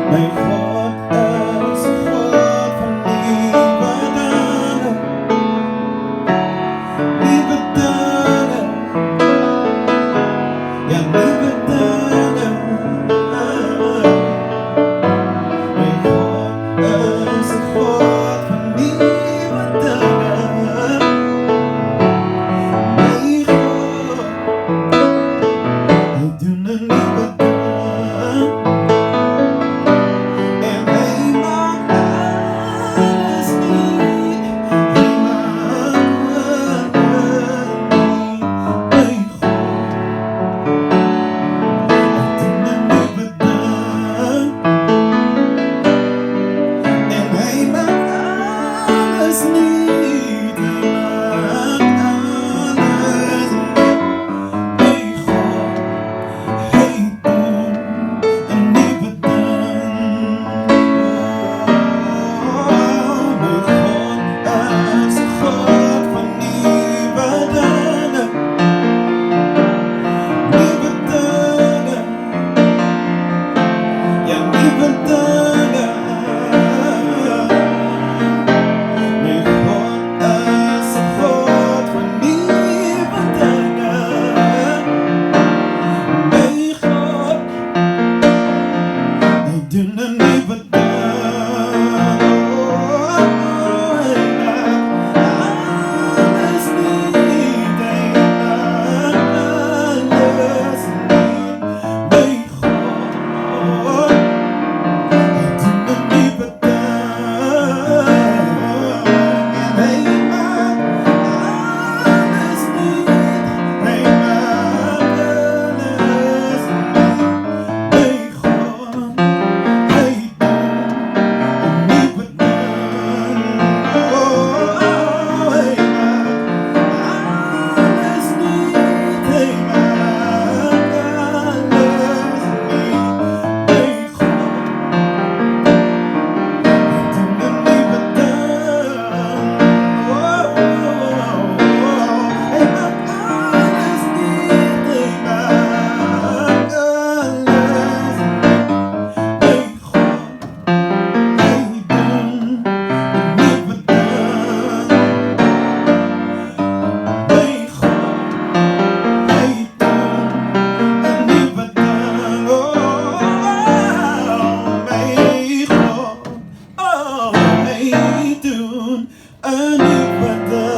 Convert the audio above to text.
Mijn God is een God van nieuwe dagen, nieuwe dagen, ja nieuwe dagen. Mijn God is een God van nieuwe dagen. Mijn God, hij doet een nieuwe dag. En hij maakt alles nieuw. Hij maakt alles nieuw. Mijn God, hij doet een nieuwe dag. En hij maakt alles nieuw. Hij maakt alles nieuw. Mijn God, hij doet een nieuwe dag. Mijn God is een God van nieuwe dagen, nieuwe dagen, ja nieuwe dagen. Mijn God is een God van nieuwe dagen. Mijn God, hij doet een nieuwe dag. Hij maakt alles nieuw. Hij maakt alles nieuw. Mijn God, hij doet een nieuwe dag. En hij maakt alles nieuw. Hij maakt alles nieuw. Mijn God, hij doet een nieuwe dag. Hij maakt alles nieuw. Hij maakt alles nieuw. Mijn God, hij doet een nieuwe dag. Hij maakt alles nieuw. Hij maakt alles nieuw. Mijn God, hij doet een nieuwe dag. Mijn God, hij doet een nieuwe dag. Mijn God, hij doet een nieuwe dag.